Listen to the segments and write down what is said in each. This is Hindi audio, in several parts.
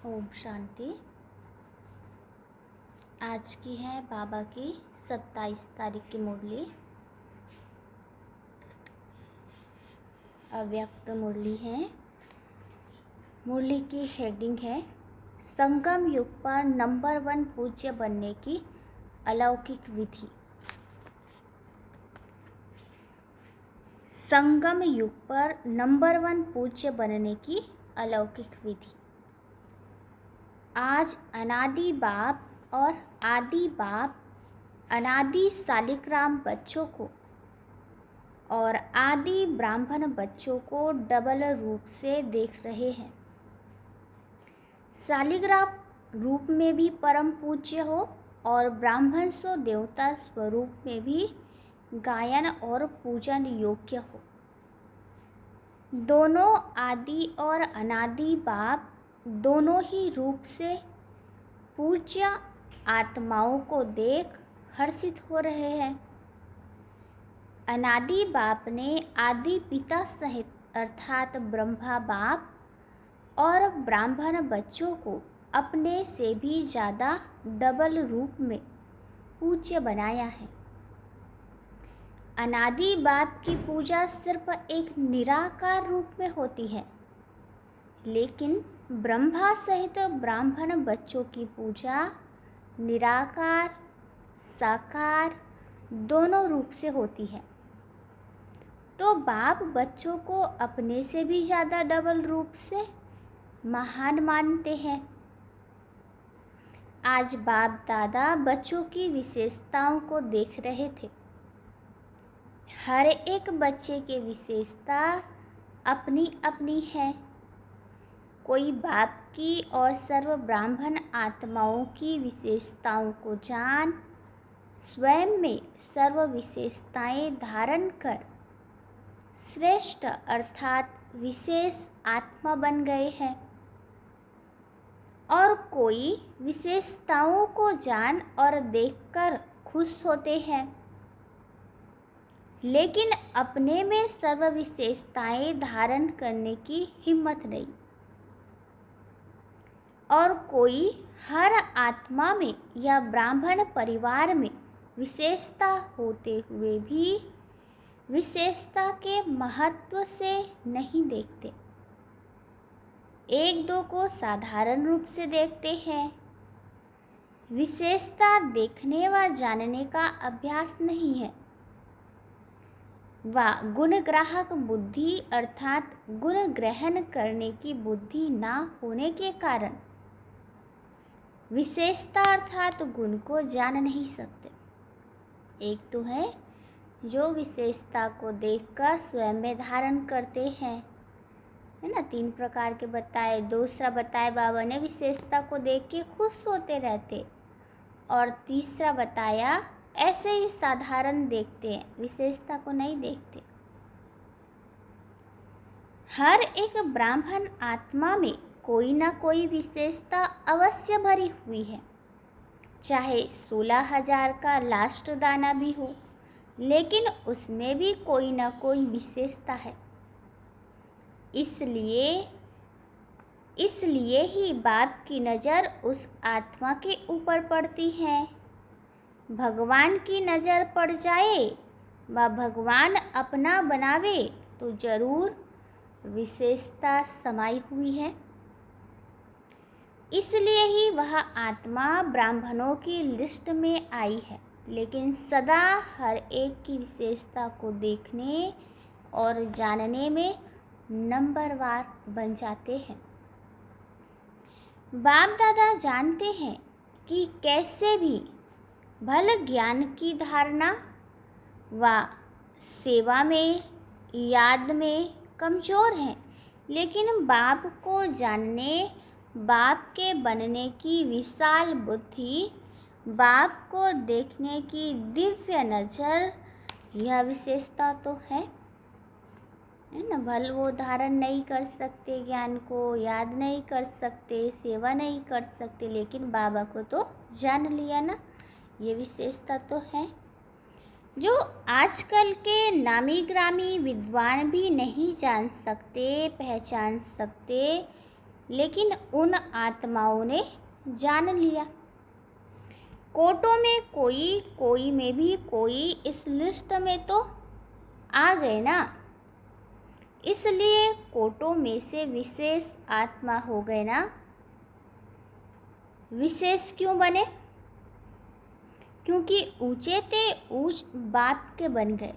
ओम शांति। आज की है बाबा की 27 तारीख की मुरली। अव्यक्त मुरली है। मुरली की हेडिंग है संगम युग पर नंबर 1 पूज्य बनने की अलौकिक विधि। संगम युग पर नंबर 1 पूज्य बनने की अलौकिक विधि। आज अनादि बाप और आदि बाप अनादि शालिग्राम बच्चों को और आदि ब्राह्मण बच्चों को डबल रूप से देख रहे हैं। शालिग्राम रूप में भी परम पूज्य हो और ब्राह्मण सो देवता स्वरूप में भी गायन और पूजन योग्य हो। दोनों आदि और अनादि बाप दोनों ही रूप से पूज्य आत्माओं को देख हर्षित हो रहे हैं। अनादि बाप ने आदि पिता सहित अर्थात ब्रह्मा बाप और ब्राह्मण बच्चों को अपने से भी ज़्यादा डबल रूप में पूज्य बनाया है। अनादि बाप की पूजा सिर्फ एक निराकार रूप में होती है, लेकिन ब्रह्मा सहित ब्राह्मण बच्चों की पूजा निराकार साकार दोनों रूप से होती है। तो बाप बच्चों को अपने से भी ज़्यादा डबल रूप से महान मानते हैं। आज बाप दादा बच्चों की विशेषताओं को देख रहे थे। हर एक बच्चे की विशेषता अपनी अपनी है। कोई बाप की और सर्व ब्राह्मण आत्माओं की विशेषताओं को जान स्वयं में सर्व विशेषताएं धारण कर श्रेष्ठ अर्थात विशेष आत्मा बन गए हैं, और कोई विशेषताओं को जान और देखकर खुश होते हैं, लेकिन अपने में सर्व विशेषताएं धारण करने की हिम्मत नहीं। और कोई हर आत्मा में या ब्राह्मण परिवार में विशेषता होते हुए भी विशेषता के महत्व से नहीं देखते। एक दो को साधारण रूप से देखते हैं। विशेषता देखने व जानने का अभ्यास नहीं है। व गुणग्राहक बुद्धि अर्थात गुण ग्रहण करने की बुद्धि ना होने के कारण विशेषता अर्थात गुण को जान नहीं सकते। एक तो है जो विशेषता को देखकर स्वयं में धारण करते हैं, है ना, 3 प्रकार के बताए। दूसरा बताए बाबा ने विशेषता को देख के खुश होते रहते, और तीसरा बताया ऐसे ही साधारण देखते हैं, विशेषता को नहीं देखते। हर एक ब्राह्मण आत्मा में कोई ना कोई विशेषता अवश्य भरी हुई है, चाहे 16,000 का लास्ट दाना भी हो, लेकिन उसमें भी कोई ना कोई विशेषता है। इसलिए ही बाप की नज़र उस आत्मा के ऊपर पड़ती है। भगवान की नज़र पड़ जाए व भगवान अपना बनावे तो जरूर विशेषता समाई हुई है। इसलिए ही वह आत्मा ब्राह्मणों की लिस्ट में आई है, लेकिन सदा हर एक की विशेषता को देखने और जानने में नंबरवार बन जाते हैं। बाप दादा जानते हैं कि कैसे भी भल ज्ञान की धारणा व सेवा में याद में कमज़ोर हैं, लेकिन बाप को जानने बाप के बनने की विशाल बुद्धि, बाप को देखने की दिव्य नज़र, यह विशेषता तो है ना। भल वो धारण नहीं कर सकते, ज्ञान को याद नहीं कर सकते, सेवा नहीं कर सकते, लेकिन बाबा को तो जान लिया ना, ये विशेषता तो है जो आजकल के नामी ग्रामी विद्वान भी नहीं जान सकते, पहचान सकते। लेकिन उन आत्माओं ने जान लिया। कोटों में कोई, कोई में भी कोई, इस लिस्ट में तो आ गए ना। इसलिए कोटों में से विशेष आत्मा हो गए ना। विशेष क्यों बने? क्योंकि ऊंचे थे, ऊंच बाप के बन गए।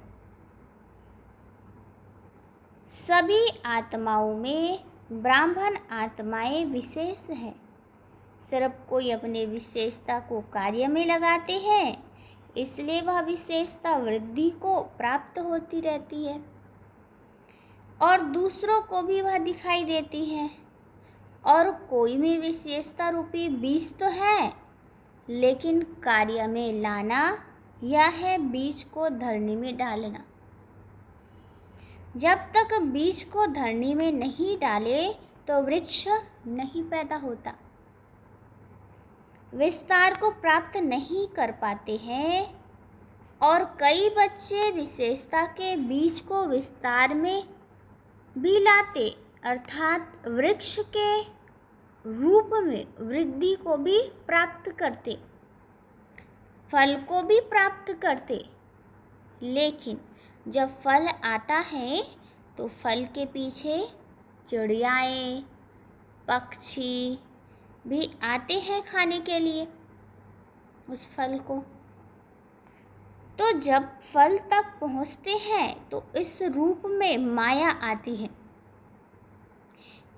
सभी आत्माओं में ब्राह्मण आत्माएं विशेष हैं। सिर्फ कोई अपने विशेषता को कार्य में लगाते हैं, इसलिए वह विशेषता वृद्धि को प्राप्त होती रहती है और दूसरों को भी वह दिखाई देती है। और कोई में विशेषता रूपी बीज तो है, लेकिन कार्य में लाना यह है बीज को धरनी में डालना। जब तक बीज को धरनी में नहीं डाले तो वृक्ष नहीं पैदा होता, विस्तार को प्राप्त नहीं कर पाते हैं। और कई बच्चे विशेषता के बीज को विस्तार में भी लाते, अर्थात वृक्ष के रूप में वृद्धि को भी प्राप्त करते, फल को भी प्राप्त करते। लेकिन जब फल आता है तो फल के पीछे चिड़ियाएँ, पक्षी भी आते हैं खाने के लिए उस फल को। तो जब फल तक पहुँचते हैं तो इस रूप में माया आती है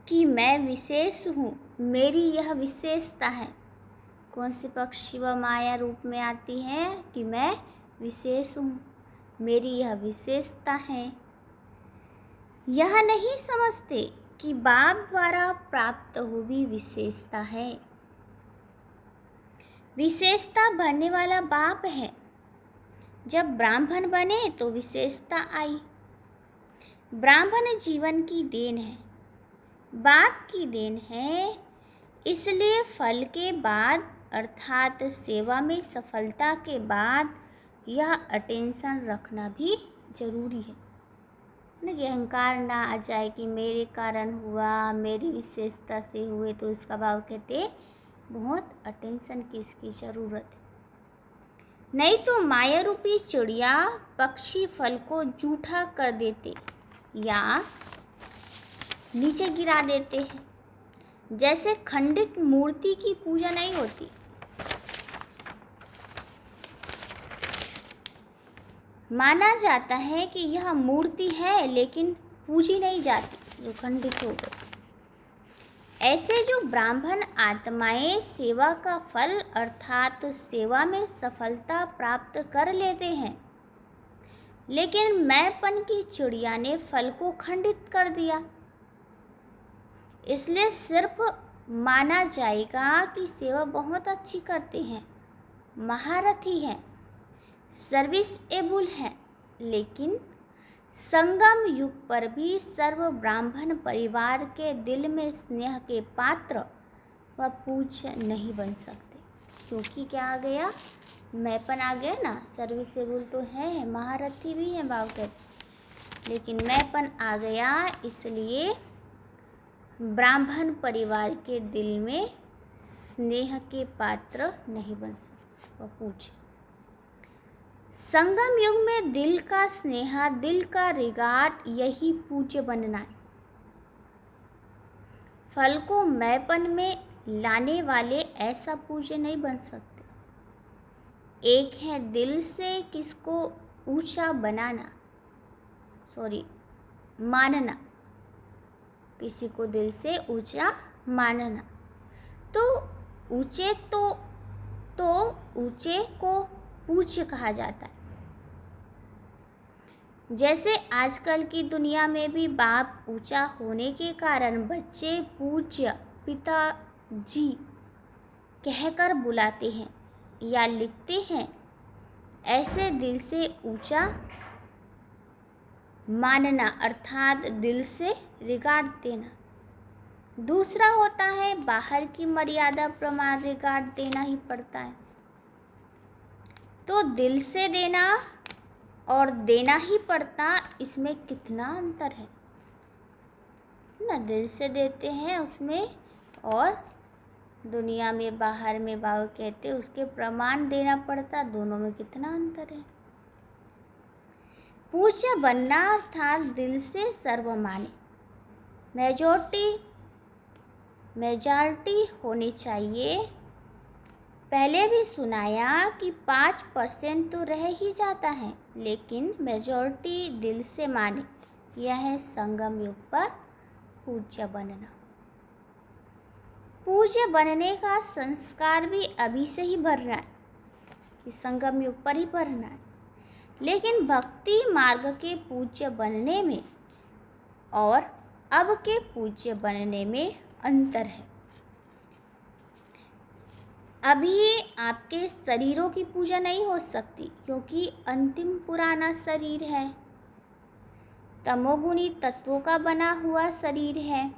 कि मैं विशेष हूँ, मेरी यह विशेषता है। कौन सी पक्षी व माया रूप में आती है कि मैं विशेष हूँ, मेरी यह विशेषता है। यह नहीं समझते कि बाप द्वारा प्राप्त हुई विशेषता है। विशेषता भरने वाला बाप है। जब ब्राह्मण बने तो विशेषता आई। ब्राह्मण जीवन की देन है, बाप की देन है। इसलिए फल के बाद अर्थात सेवा में सफलता के बाद यह अटेंशन रखना भी जरूरी है ना, कि अहंकार ना आ जाए कि मेरे कारण हुआ, मेरी विशेषता से हुए। तो इसका भाव कहते बहुत अटेंशन की इसकी ज़रूरत है। नहीं तो माया रूपी चिड़िया पक्षी फल को जूठा कर देते या नीचे गिरा देते हैं। जैसे खंडित मूर्ति की पूजा नहीं होती, माना जाता है कि यह मूर्ति है लेकिन पूजी नहीं जाती जो खंडित हो गई। ऐसे जो ब्राह्मण आत्माएं सेवा का फल अर्थात सेवा में सफलता प्राप्त कर लेते हैं, लेकिन मैंपन की चिड़िया ने फल को खंडित कर दिया, इसलिए सिर्फ माना जाएगा कि सेवा बहुत अच्छी करते हैं, महारथी हैं, सर्विस एबल है। लेकिन संगम युग पर भी सर्व ब्राह्मण परिवार के दिल में स्नेह के पात्र व पूज्य नहीं बन सकते, क्योंकि क्या आ गया, मैंपन आ गया ना। सर्विस एबल तो है, महारथी भी है बावकर, लेकिन मैंपन आ गया, इसलिए ब्राह्मण परिवार के दिल में स्नेह के पात्र नहीं बन सकते व पूज्य। संगम युग में दिल का स्नेह, दिल का रिगार्ड, यही पूज्य बनना है। फल को मैंपन में लाने वाले ऐसा पूज्य नहीं बन सकते। एक है दिल से किसको ऊंचा बनाना, मानना, किसी को दिल से ऊंचा मानना। तो ऊंचे ऊंचे को पूज्य कहा जाता है। जैसे आजकल की दुनिया में भी बाप ऊंचा होने के कारण बच्चे पूज्य पिताजी कहकर बुलाते हैं या लिखते हैं, ऐसे दिल से ऊंचा मानना अर्थात दिल से रिगार्ड देना। दूसरा होता है बाहर की मर्यादा प्रमाण रिगार्ड देना ही पड़ता है। तो दिल से देना और देना ही पड़ता, इसमें कितना अंतर है ना। दिल से देते हैं उसमें और दुनिया में बाहर में बाबा कहते उसके प्रमाण देना पड़ता, दोनों में कितना अंतर है। पूज्य बनना अर्थात दिल से सर्वमान्य मेजॉरिटी होनी चाहिए। पहले भी सुनाया कि 5% तो रह ही जाता है, लेकिन मेजॉरिटी दिल से माने, यह है संगम युग पर पूज्य बनना। पूज्य बनने का संस्कार भी अभी से ही भर रहा है, कि संगम युग पर ही भरना है। लेकिन भक्ति मार्ग के पूज्य बनने में और अब के पूज्य बनने में अंतर है। अभी आपके शरीरों की पूजा नहीं हो सकती, क्योंकि अंतिम पुराना शरीर है, तमोगुणी तत्वों का बना हुआ शरीर है।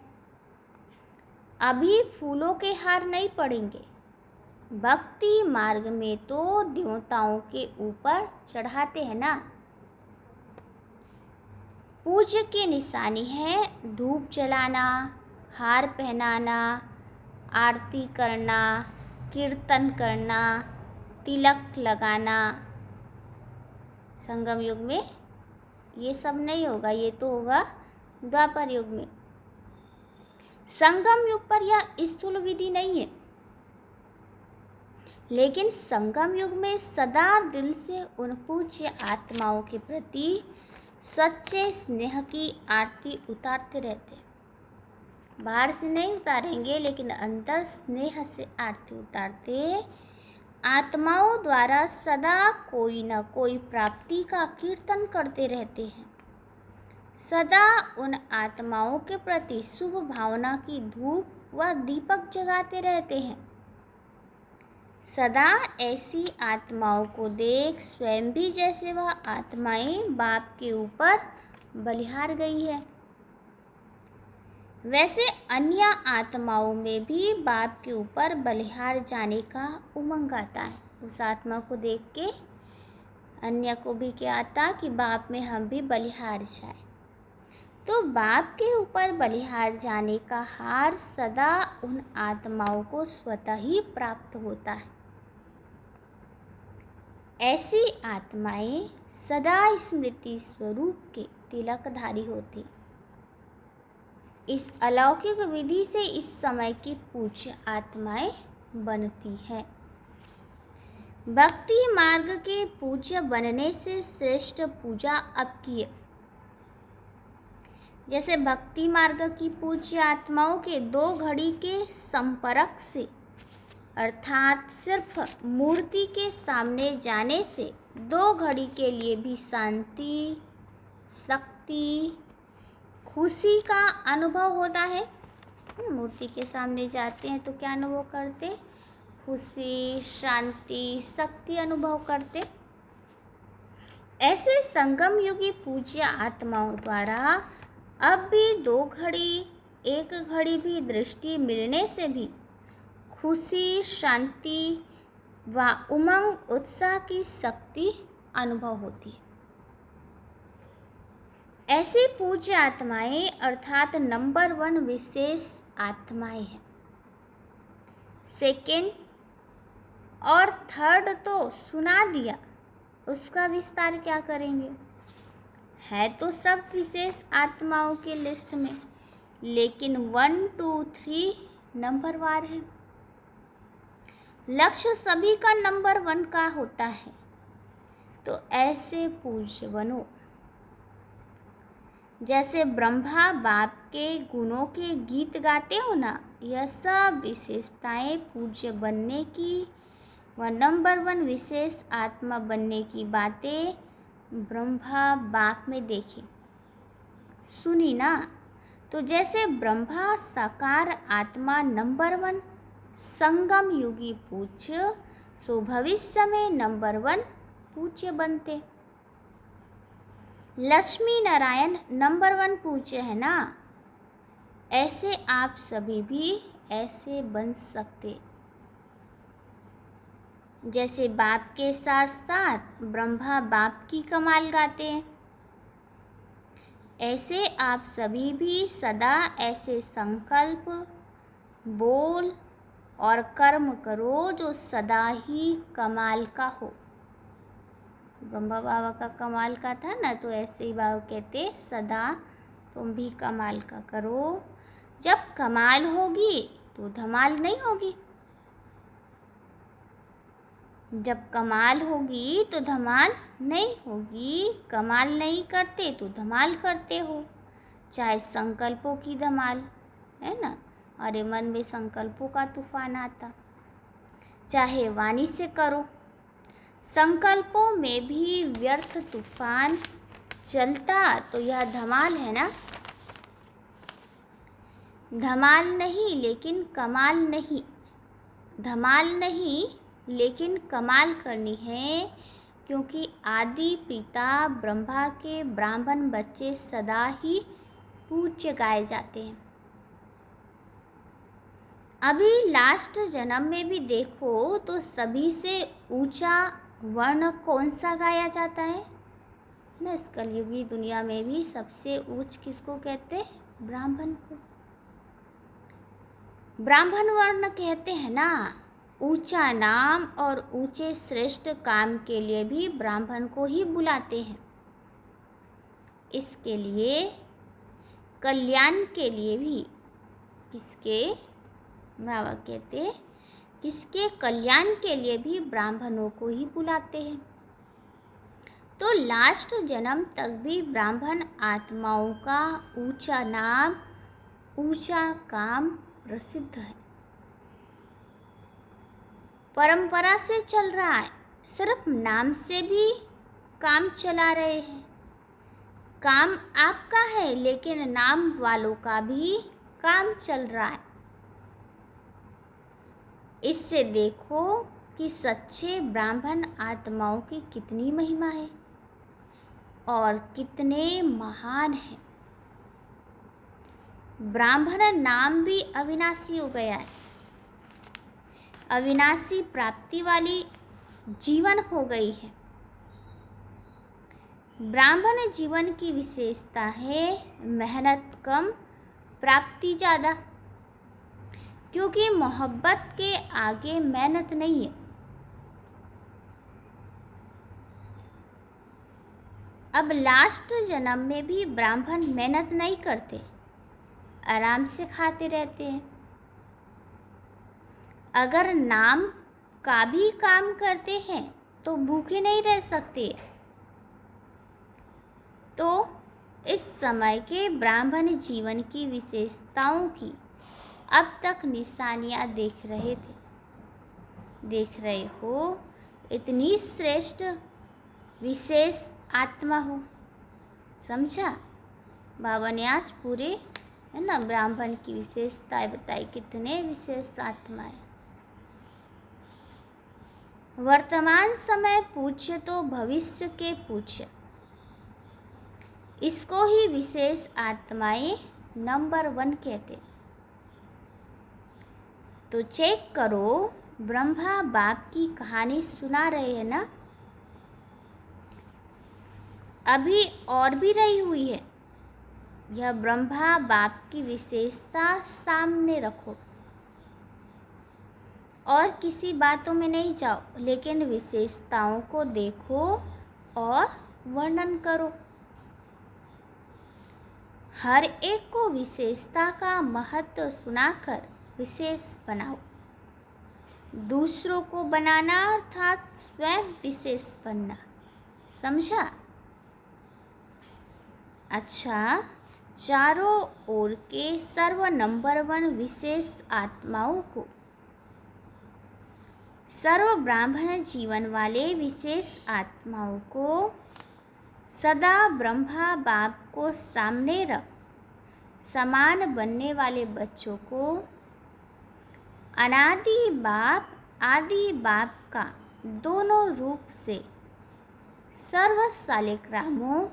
अभी फूलों के हार नहीं पड़ेंगे। भक्ति मार्ग में तो देवताओं के ऊपर चढ़ाते हैं ना। पूज्य की निशानी है धूप जलाना, हार पहनाना, आरती करना, कीर्तन करना, तिलक लगाना। संगम युग में ये सब नहीं होगा, ये तो होगा द्वापर युग में। संगम युग पर यह स्थूल विधि नहीं है, लेकिन संगम युग में सदा दिल से उन पूज्य आत्माओं के प्रति सच्चे स्नेह की आरती उतारते रहते। बाहर से नहीं उतारेंगे, लेकिन अंतर स्नेह से आरती उतारते। आत्माओं द्वारा सदा कोई न कोई प्राप्ति का कीर्तन करते रहते हैं। सदा उन आत्माओं के प्रति शुभ भावना की धूप व दीपक जगाते रहते हैं। सदा ऐसी आत्माओं को देख स्वयं भी जैसे वह आत्माएं बाप के ऊपर बलिहार गई है, वैसे अन्य आत्माओं में भी बाप के ऊपर बलिहार जाने का उमंग आता है। उस आत्मा को देख के अन्य को भी क्या आता कि बाप में हम भी बलिहार जाए। तो बाप के ऊपर बलिहार जाने का हार सदा उन आत्माओं को स्वतः ही प्राप्त होता है। ऐसी आत्माएं सदा स्मृति स्वरूप के तिलकधारी होती। इस अलौकिक विधि से इस समय की पूज्य आत्माएं बनती हैं। भक्ति मार्ग के पूज्य बनने से श्रेष्ठ पूजा अब की है। जैसे भक्ति मार्ग की पूज्य आत्माओं के 2 घड़ी के संपर्क से, अर्थात सिर्फ मूर्ति के सामने जाने से 2 घड़ी के लिए भी शांति, शक्ति, खुशी का अनुभव होता है। मूर्ति के सामने जाते हैं तो क्या अनुभव करते? खुशी, शांति, शक्ति अनुभव करते। ऐसे संगम युगी पूज्य आत्माओं द्वारा अब भी 2 घड़ी, 1 घड़ी भी दृष्टि मिलने से भी खुशी, शांति व उमंग, उत्साह की शक्ति अनुभव होती है। ऐसी पूज्य आत्माएं अर्थात नंबर 1 विशेष आत्माएं हैं। सेकेंड और थर्ड तो सुना दिया, उसका विस्तार क्या करेंगे? है तो सब विशेष आत्माओं के लिस्ट में, लेकिन 1, 2, 3 नंबर वार है। लक्ष्य सभी का नंबर 1 का होता है। तो ऐसे पूज्य बनो। जैसे ब्रह्मा बाप के गुणों के गीत गाते हो ना, यह सब विशेषताएं पूज्य बनने की व नंबर 1 विशेष आत्मा बनने की बातें ब्रह्मा बाप में देखी, सुनी ना। तो जैसे ब्रह्मा साकार आत्मा नंबर 1 संगम युगी पूज्य, सो भविष्य में नंबर 1 पूज्य बनते। लक्ष्मी नारायण नंबर 1 पूज्य है ना, ऐसे आप सभी भी ऐसे बन सकते। जैसे बाप के साथ साथ ब्रह्मा बाप की कमाल गाते हैं, ऐसे आप सभी भी सदा ऐसे संकल्प बोल और कर्म करो जो सदा ही कमाल का हो। ब्रह्मा बाबा का कमाल का था ना, तो ऐसे ही बाबा कहते सदा तुम भी कमाल का करो। जब कमाल होगी तो धमाल नहीं होगी, जब कमाल होगी तो धमाल नहीं होगी। कमाल नहीं करते तो धमाल करते हो, चाहे संकल्पों की धमाल है ना, अरे मन में संकल्पों का तूफान आता, चाहे वाणी से करो, संकल्पों में भी व्यर्थ तूफान चलता तो यह धमाल है ना। धमाल नहीं लेकिन कमाल नहीं, धमाल नहीं लेकिन कमाल करनी है, क्योंकि आदि पिता ब्रह्मा के ब्राह्मण बच्चे सदा ही पूज्य गाए जाते हैं। अभी लास्ट जन्म में भी देखो तो सभी से ऊंचा वर्ण कौन सा गाया जाता है ना, इस कलयुगी दुनिया में भी सबसे ऊंच किसको कहते हैं? ब्राह्मण को। ब्राह्मण वर्ण कहते हैं ना। ऊंचा नाम और ऊंचे श्रेष्ठ काम के लिए भी ब्राह्मण को ही बुलाते हैं। इसके लिए कल्याण के लिए भी किसके बाबा कहते हैं, किसके कल्याण के लिए भी ब्राह्मणों को ही बुलाते हैं। तो लास्ट जन्म तक भी ब्राह्मण आत्माओं का ऊंचा नाम ऊंचा काम प्रसिद्ध है, परंपरा से चल रहा है। सिर्फ नाम से भी काम चला रहे हैं। काम आपका है लेकिन नाम वालों का भी काम चल रहा है। इससे देखो कि सच्चे ब्राह्मण आत्माओं की कितनी महिमा है और कितने महान हैं। ब्राह्मण नाम भी अविनाशी हो गया है, अविनाशी प्राप्ति वाली जीवन हो गई है। ब्राह्मण जीवन की विशेषता है मेहनत कम प्राप्ति ज़्यादा, क्योंकि मोहब्बत के आगे मेहनत नहीं है। अब लास्ट जन्म में भी ब्राह्मण मेहनत नहीं करते, आराम से खाते रहते हैं। अगर नाम का भी काम करते हैं तो भूखे नहीं रह सकते। तो इस समय के ब्राह्मण जीवन की विशेषताओं की अब तक निशानियाँ देख रहे हो। इतनी श्रेष्ठ विशेष आत्मा हो, समझा? बाबा ने आज पूरे है ना ब्राह्मण की विशेषताएं बताई, कितने विशेष आत्माएं। वर्तमान समय पूज्य तो भविष्य के पूज्य, इसको ही विशेष आत्माएं नंबर 1 कहते। तो चेक करो, ब्रह्मा बाप की कहानी सुना रहे हैं ना, अभी और भी रही हुई है। यह ब्रह्मा बाप की विशेषता सामने रखो और किसी बातों में नहीं जाओ, लेकिन विशेषताओं को देखो और वर्णन करो। हर एक को विशेषता का महत्व सुनाकर विशेष बनाओ। दूसरों को बनाना अर्थात स्वयं विशेष बनना, समझा? अच्छा, चारों ओर के सर्व नंबर 1 विशेष आत्माओं को, सर्व ब्राह्मण जीवन वाले विशेष आत्माओं को सदा ब्रह्मा बाप को सामने रख, समान बनने वाले बच्चों को अनादि बाप आदि बाप का दोनों रूप से सर्व शालिग्रामों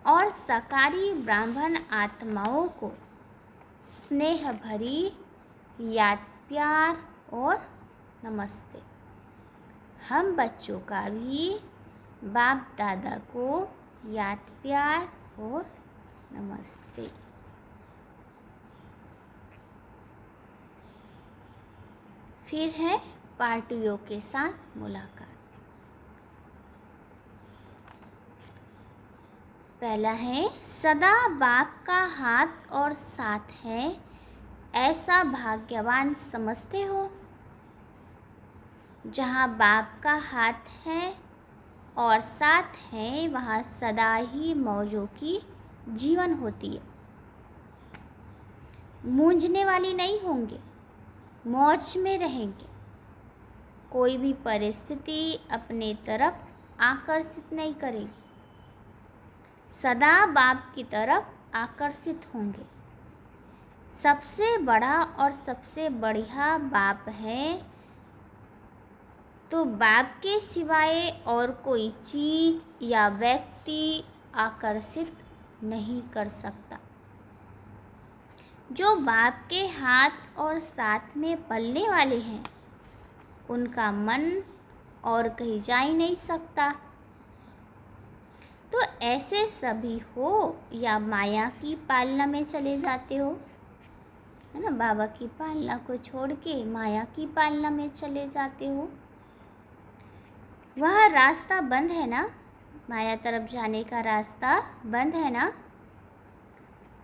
और सकारी ब्राह्मण आत्माओं को स्नेह भरी याद प्यार और नमस्ते। हम बच्चों का भी बाप दादा को याद प्यार और नमस्ते। फिर है पार्टियों के साथ मुलाकात। पहला है सदा बाप का हाथ और साथ है, ऐसा भाग्यवान समझते हो। जहाँ बाप का हाथ है और साथ है वहाँ सदा ही मौजों की जीवन होती है। मूंझने वाली नहीं होंगे, मौज में रहेंगे। कोई भी परिस्थिति अपने तरफ आकर्षित नहीं करेगी, सदा बाप की तरफ आकर्षित होंगे। सबसे बड़ा और सबसे बढ़िया बाप है, तो बाप के सिवाय और कोई चीज़ या व्यक्ति आकर्षित नहीं कर सकता। जो बाप के हाथ और साथ में पलने वाले हैं, उनका मन और कहीं जा ही नहीं सकता। तो ऐसे सभी हो या माया की पालना में चले जाते हो, है ना, बाबा की पालना को छोड़ के माया की पालना में चले जाते हो, वह रास्ता बंद है ना, माया तरफ जाने का रास्ता बंद है ना।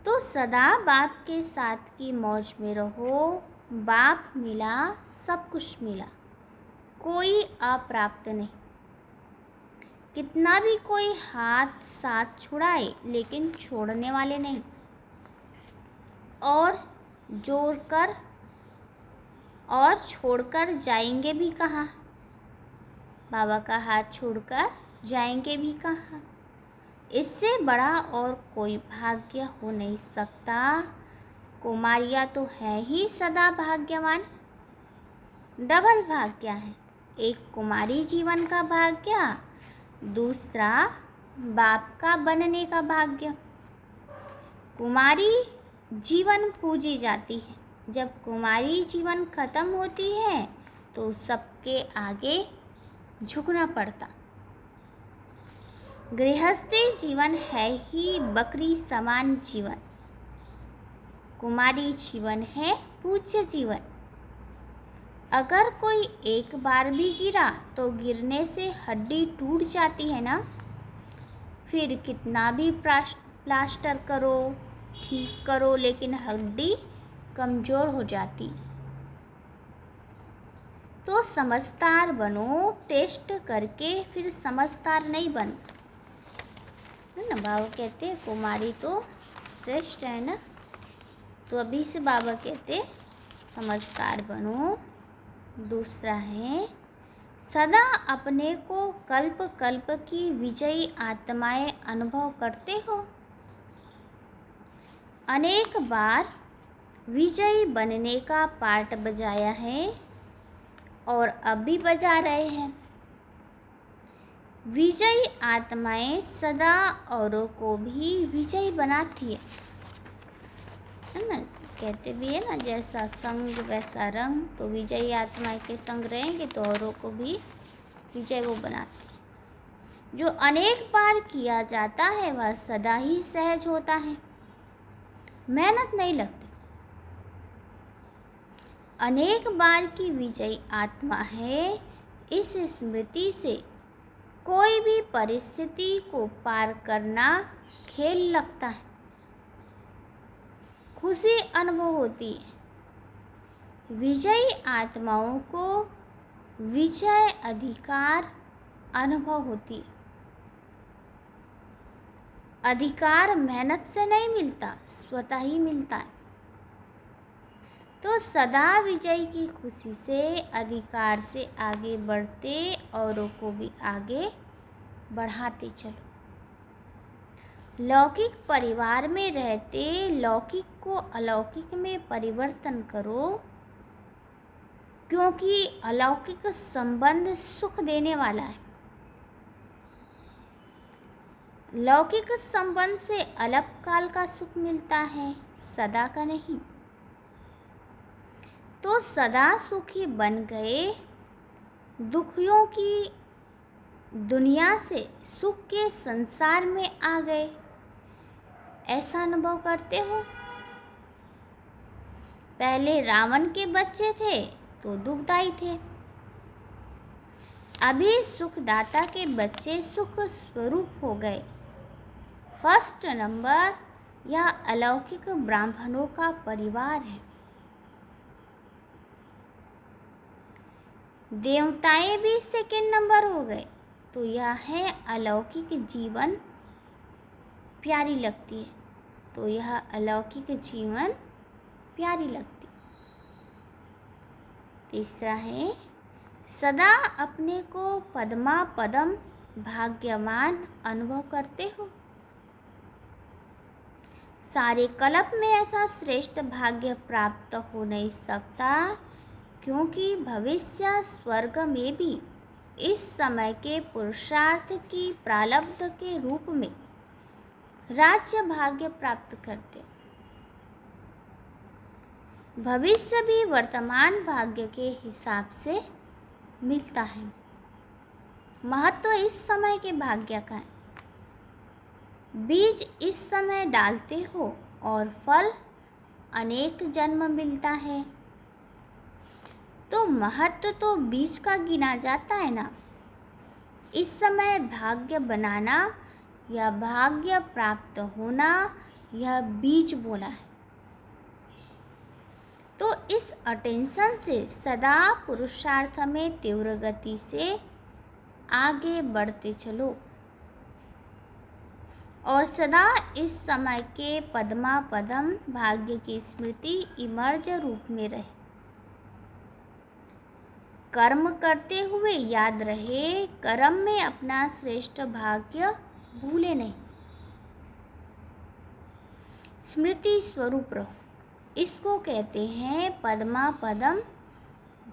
तो सदा बाप के साथ की मौज में रहो। बाप मिला, सब कुछ मिला, कोई अप्राप्त नहीं। कितना भी कोई हाथ साथ छुड़ाए, लेकिन छोड़ने वाले नहीं। और जोड़कर और छोड़कर जाएंगे भी कहाँ, बाबा का हाथ छोड़कर जाएंगे भी कहाँ। इससे बड़ा और कोई भाग्य हो नहीं सकता। कुमारियाँ तो है ही सदा भाग्यवान। डबल भाग्य है, एक कुमारी जीवन का भाग्य, दूसरा बाप का बनने का भाग्य। कुमारी जीवन पूजी जाती है, जब कुमारी जीवन खत्म होती है तो सबके आगे झुकना पड़ता। गृहस्थी जीवन है ही बकरी समान जीवन, कुमारी जीवन है पूज्य जीवन। अगर कोई एक बार भी गिरा तो गिरने से हड्डी टूट जाती है ना, फिर कितना भी प्लास्टर करो, ठीक करो, लेकिन हड्डी कमज़ोर हो जाती। तो समझदार बनो, टेस्ट करके फिर समझदार नहीं बनो, है ना। बाबा कहते हैं कुमारी तो श्रेष्ठ है ना, तो अभी से बाबा कहते समझदार बनो। दूसरा है सदा अपने को कल्प कल्प की विजयी आत्माएं अनुभव करते हो। अनेक बार विजयी बनने का पाठ बजाया है और अब भी बजा रहे हैं। विजयी आत्माएं सदा औरों को भी विजयी बनाती है ना। कहते भी है ना, जैसा संग वैसा रंग। तो विजयी आत्माएं के संग रहेंगे तो औरों को भी विजय वो बनाती है। जो अनेक बार किया जाता है वह सदा ही सहज होता है, मेहनत नहीं लगती। अनेक बार की विजयी आत्मा है, इस स्मृति से कोई भी परिस्थिति को पार करना खेल लगता है, खुशी अनुभव होती है। विजयी आत्माओं को विजय अधिकार अनुभव होती है। अधिकार मेहनत से नहीं मिलता, स्वतः ही मिलता है। तो सदा विजय की खुशी से अधिकार से आगे बढ़ते औरों को भी आगे बढ़ाते चलो। लौकिक परिवार में रहते लौकिक को अलौकिक में परिवर्तन करो, क्योंकि अलौकिक संबंध सुख देने वाला है। लौकिक संबंध से अल्पकाल का सुख मिलता है, सदा का नहीं। तो सदा सुखी बन गए, दुखियों की दुनिया से सुख के संसार में आ गए, ऐसा अनुभव करते हो। पहले रावण के बच्चे थे, तो दुखदायी थे। अभी सुखदाता के बच्चे सुख स्वरूप हो गए। फर्स्ट नंबर यह अलौकिक ब्राह्मणों का परिवार है। देवताएं भी सेकंड नंबर हो गए। तो यह है अलौकिक जीवन प्यारी लगती है। तो यह अलौकिक जीवन प्यारी लगती। तीसरा है सदा अपने को पद्मा पदम भाग्यवान अनुभव करते हो। सारे कल्प में ऐसा श्रेष्ठ भाग्य प्राप्त हो नहीं सकता, क्योंकि भविष्य स्वर्ग में भी इस समय के पुरुषार्थ की प्रारब्ध के रूप में राज्य भाग्य प्राप्त करते। भविष्य भी वर्तमान भाग्य के हिसाब से मिलता है। महत्व इस समय के भाग्य का है। बीज इस समय डालते हो और फल अनेक जन्म मिलता है। तो महत्व तो बीज का गिना जाता है ना। इस समय भाग्य बनाना या भाग्य प्राप्त होना यह बीज बोना है। तो इस अटेंशन से सदा पुरुषार्थ में तीव्र गति से आगे बढ़ते चलो और सदा इस समय के पद्मा पदम भाग्य की स्मृति इमर्ज रूप में रहे। कर्म करते हुए याद रहे, कर्म में अपना श्रेष्ठ भाग्य भूले नहीं। स्मृति स्वरूप रहो, इसको कहते हैं पद्मा पदम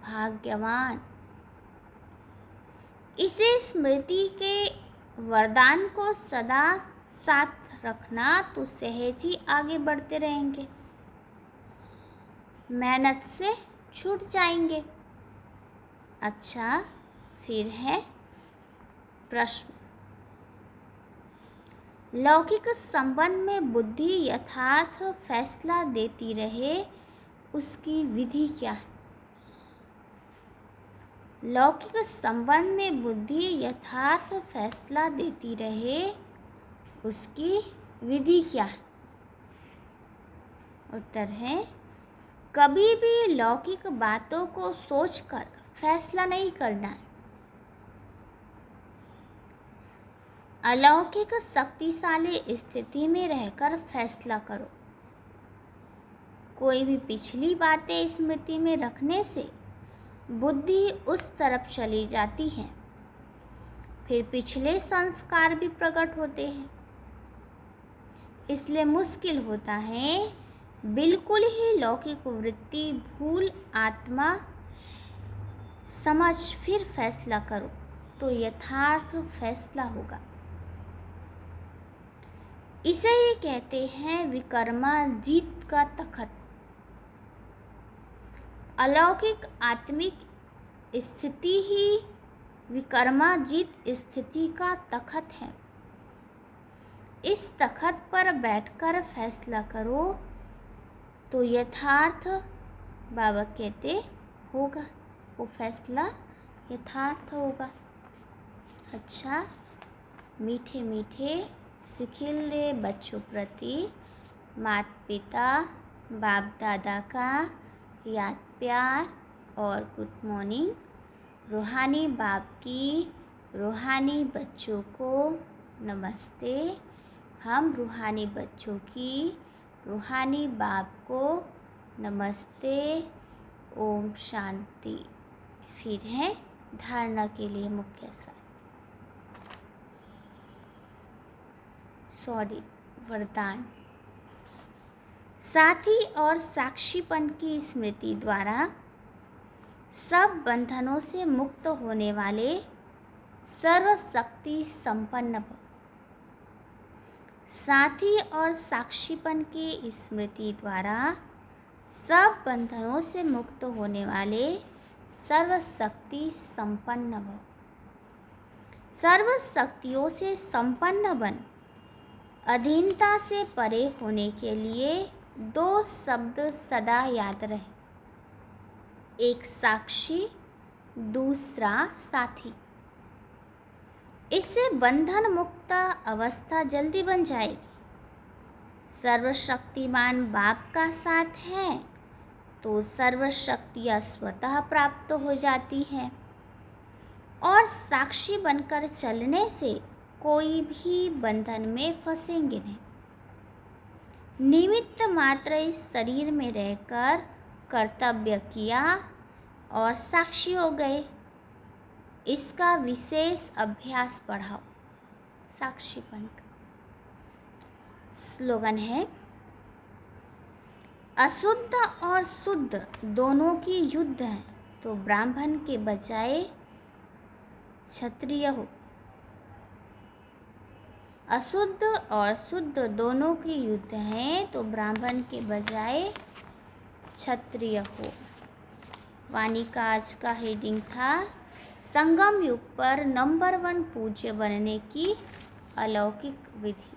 भाग्यवान। इसे स्मृति के वरदान को सदा साथ रखना तो सहज ही आगे बढ़ते रहेंगे, मेहनत से छूट जाएंगे। अच्छा, फिर है प्रश्न। लौकिक संबंध में बुद्धि यथार्थ फैसला देती रहे, उसकी विधि क्या है? लौकिक संबंध में बुद्धि यथार्थ फैसला देती रहे, उसकी विधि क्या है? उत्तर है कभी भी लौकिक बातों को सोचकर फैसला नहीं करना है। अलौकिक शक्तिशाली स्थिति में रहकर फैसला करो। कोई भी पिछली बातें स्मृति में रखने से बुद्धि उस तरफ चली जाती है, फिर पिछले संस्कार भी प्रकट होते हैं। इसलिए मुश्किल होता है बिल्कुल ही लौकिक वृत्ति भूल आत्मा समझ फिर फैसला करो तो यथार्थ फैसला होगा। इसे ही कहते हैं विकर्माजीत का तखत। अलौकिक आत्मिक स्थिति ही विकर्माजीत स्थिति का तखत है। इस तखत पर बैठकर फैसला करो तो यथार्थ बाबा कहते होगा, वो फैसला यथार्थ होगा। अच्छा, मीठे मीठे सिखिले बच्चों प्रति माता पिता बाप दादा का याद प्यार और गुड मॉर्निंग। रूहानी बाप की रूहानी बच्चों को नमस्ते। हम रूहानी बच्चों की रूहानी बाप को नमस्ते। ओम शांति। फिर है धारणा के लिए मुख्य वरदान। साथी और साक्षीपन की स्मृति द्वारा सब बंधनों से मुक्त होने वाले सर्वशक्ति संपन्न भव। साथी और साक्षीपन की स्मृति द्वारा सब बंधनों से मुक्त होने वाले सर्वशक्ति संपन्न भव। सर्व शक्तियों से संपन्न बन अधीनता से परे होने के लिए दो शब्द सदा याद रहे। एक साक्षी, दूसरा साथी। इससे बंधन मुक्त अवस्था जल्दी बन जाएगी। सर्वशक्तिमान बाप का साथ है तो सर्वशक्तियाँ स्वतः प्राप्त हो जाती हैं और साक्षी बनकर चलने से कोई भी बंधन में फंसेंगे नहीं। निमित्त मात्र इस शरीर में रहकर कर्तव्य किया और साक्षी हो गए। इसका विशेष अभ्यास बढ़ाओ। साक्षीपन का स्लोगन है, अशुद्ध और शुद्ध दोनों की युद्ध है तो ब्राह्मण के बजाय क्षत्रिय हो। अशुद्ध और शुद्ध दोनों की युद्ध है तो ब्राह्मण के बजाय क्षत्रिय हो। वाणी का आज का हेडिंग था, संगम युग पर नंबर 1 पूज्य बनने की अलौकिक विधि।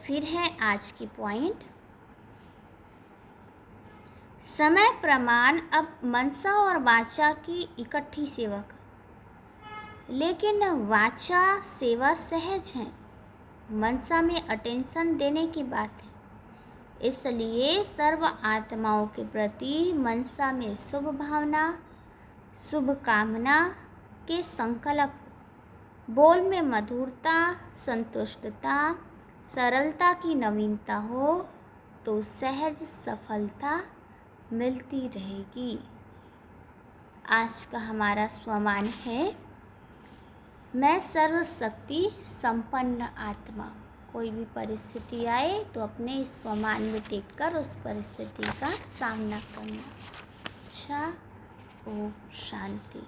फिर है आज की पॉइंट, समय प्रमाण अब मनसा और वाचा की इकट्ठी सेवा कर, लेकिन वाचा सेवा सहज है, मनसा में अटेंशन देने की बात है। इसलिए सर्व आत्माओं के प्रति मनसा में शुभ भावना, शुभ कामना के संकल्प, बोल में मधुरता, संतुष्टता, सरलता की नवीनता हो तो सहज सफलता मिलती रहेगी। आज का हमारा स्वमान है, मैं सर्वशक्ति संपन्न आत्मा। कोई भी परिस्थिति आए तो अपने स्वमान में टिक कर उस परिस्थिति का सामना करना। अच्छा, ओम शांति।